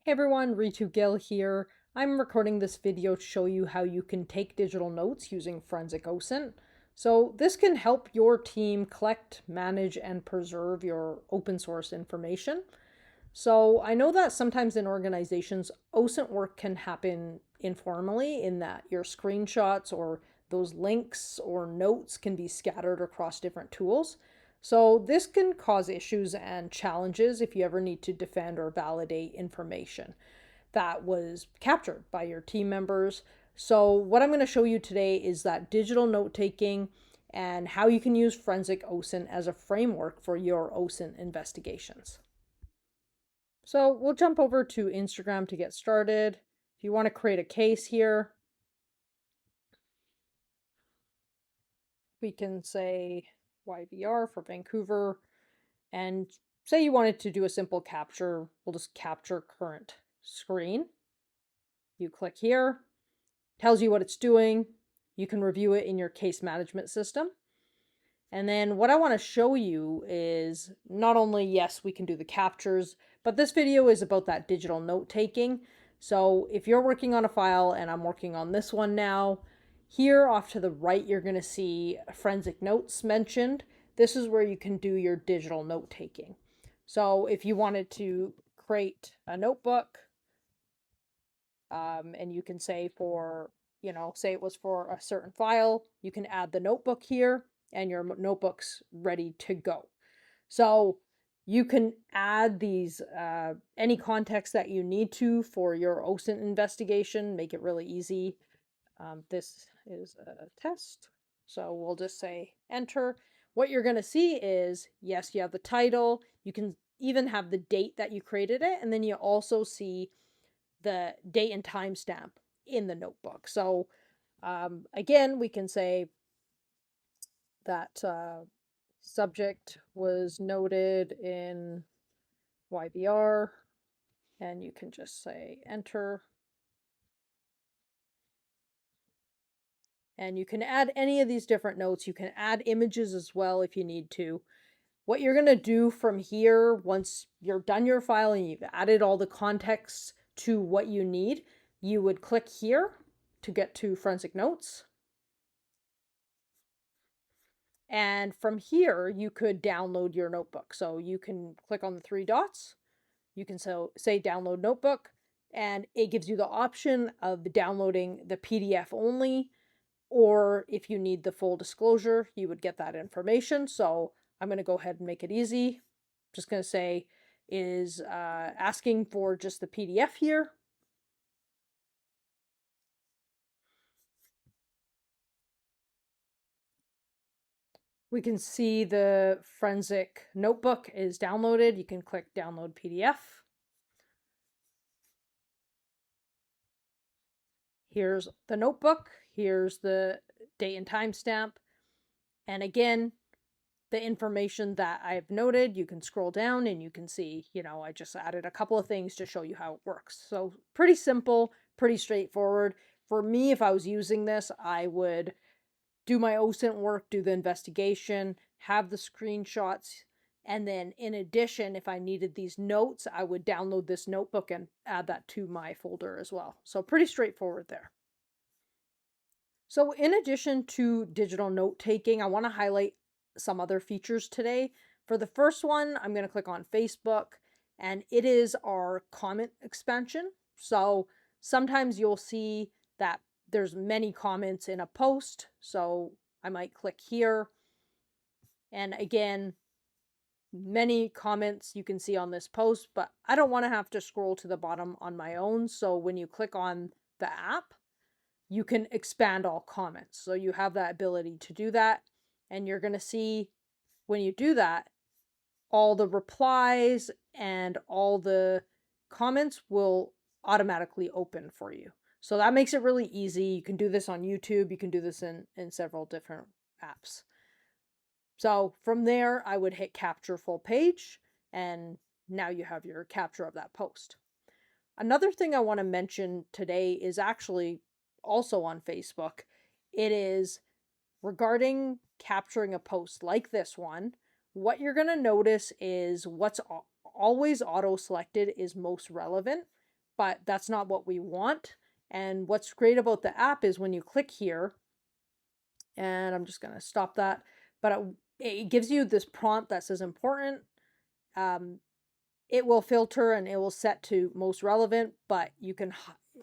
Hey everyone, 𝐲𝐴₂ here. I'm recording this video to show you how you can take digital notes using Forensic OSINT. So this can help your team collect, manage, and preserve your open source information. So I know that sometimes in organizations, OSINT work can happen informally in that your screenshots or those links or notes can be scattered across different tools. So this can cause issues and challenges if you ever need to defend or validate information that was captured by your team members. So what I'm going to show you today is that digital note-taking and how you can use Forensic OSINT as a framework for your OSINT investigations. So we'll jump over to Instagram to get started. If you want to create a case here, we can say YVR for Vancouver, and say you wanted to do a simple capture, we'll just capture current screen. You click here, tells you what it's doing. You can review it in your case management system. And then what I want to show you is not only, yes, we can do the captures, but this video is about that digital note taking. So if you're working on a file and I'm working on this one now, here off to the right, you're going to see forensic notes mentioned. This is where you can do your digital note taking. So if you wanted to create a notebook, and you can say for, say it was for a certain file, you can add the notebook here and your notebook's ready to go. So you can add these, any context that you need to for your OSINT investigation, make it really easy. This is a test, so we'll just say enter. What you're going to see is, yes, you have the title, you can even have the date that you created it, and then you also see the date and timestamp in the notebook. So again, we can say that subject was noted in YVR, and you can just say enter. And you can add any of these different notes. You can add images as well if you need to. What you're going to do from here, once you're done your file and you've added all the context to what you need, you would click here to get to Forensic Notes. And from here, you could download your notebook. So you can click on the three dots. You can say download notebook, and it gives you the option of downloading the PDF only, or if you need the full disclosure, you would get that information. So I'm going to go ahead and make it easy. Just going to say is asking for just the PDF here. We can see the forensic notebook is downloaded. You can click download PDF. Here's the notebook. Here's the date and timestamp. And again, the information that I've noted, you can scroll down and you can see, I just added a couple of things to show you how it works. So pretty simple, pretty straightforward. For me, if I was using this, I would do my OSINT work, do the investigation, have the screenshots, and then in addition, if I needed these notes, I would download this notebook and add that to my folder as well. So pretty straightforward there. So in addition to digital note taking, I want to highlight some other features today. For the first one, I'm going to click on Facebook, and it is our comment expansion. So sometimes you'll see that there's many comments in a post. So I might click here. And again, many comments you can see on this post, but I don't want to have to scroll to the bottom on my own. So when you click on the app, you can expand all comments. So you have that ability to do that. And you're going to see when you do that, all the replies and all the comments will automatically open for you. So that makes it really easy. You can do this on YouTube. You can do this in several different apps. So from there, I would hit capture full page, and now you have your capture of that post. Another thing I want to mention today is actually also on Facebook. It is regarding capturing a post like this one. What you're going to notice is what's always auto-selected is most relevant. but that's not what we want. And what's great about the app is when you click here, and I'm just going to stop that, but it gives you this prompt that says important. It will filter and it will set to most relevant, but you can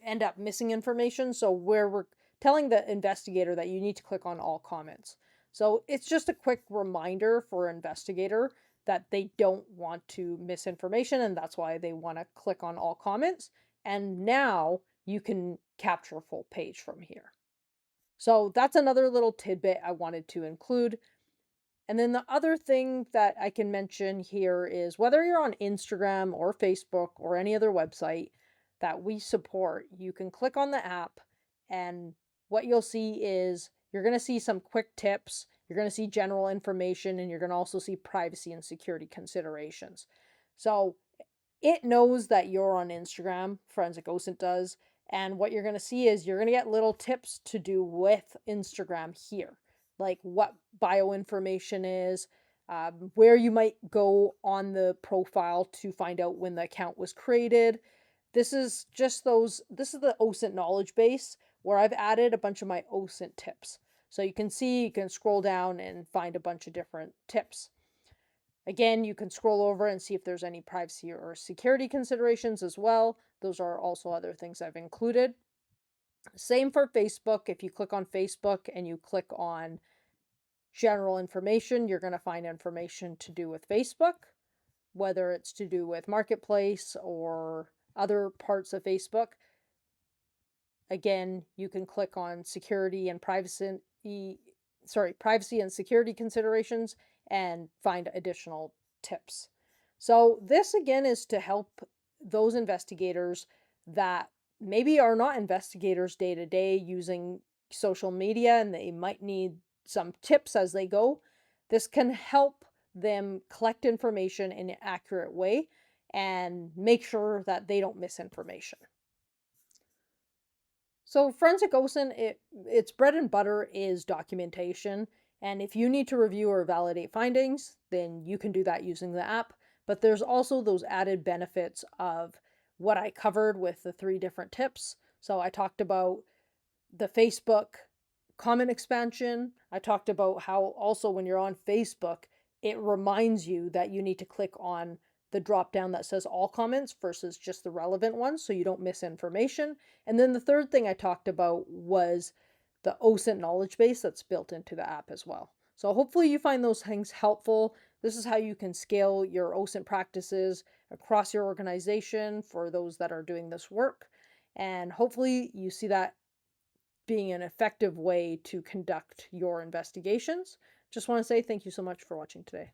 end up missing information. So where we're telling the investigator that you need to click on all comments. So it's just a quick reminder for an investigator that they don't want to miss information, and that's why they want to click on all comments. And now you can capture full page from here. So that's another little tidbit I wanted to include. And then the other thing that I can mention here is whether you're on Instagram or Facebook or any other website that we support, you can click on the app, and what you'll see is you're going to see some quick tips, you're going to see general information, and you're going to also see privacy and security considerations. So it knows that you're on Instagram, Forensic OSINT does, and what you're going to see is you're going to get little tips to do with Instagram here, like what bio information is, where you might go on the profile to find out when the account was created. This is just this is the OSINT knowledge base where I've added a bunch of my OSINT tips. So you can see, you can scroll down and find a bunch of different tips. Again, you can scroll over and see if there's any privacy or security considerations as well. Those are also other things I've included. Same for Facebook. If you click on Facebook and you click on general information, you're going to find information to do with Facebook, whether it's to do with Marketplace or other parts of Facebook. Again, you can click on security and privacy and security considerations and find additional tips. So this again is to help those investigators that maybe are not investigators day to day using social media, and they might need some tips as they go. This can help them collect information in an accurate way and make sure that they don't miss information. So Forensic OSINT, its bread and butter is documentation. And if you need to review or validate findings, then you can do that using the app. But there's also those added benefits of what I covered with the 3 different tips. So I talked about the Facebook comment expansion. I talked about how also when you're on Facebook, it reminds you that you need to click on the drop down that says all comments versus just the relevant ones so you don't miss information. And then the third thing I talked about was the OSINT knowledge base that's built into the app as well. So hopefully you find those things helpful. This is how you can scale your OSINT practices across your organization for those that are doing this work. And hopefully you see that being an effective way to conduct your investigations. Just want to say thank you so much for watching today.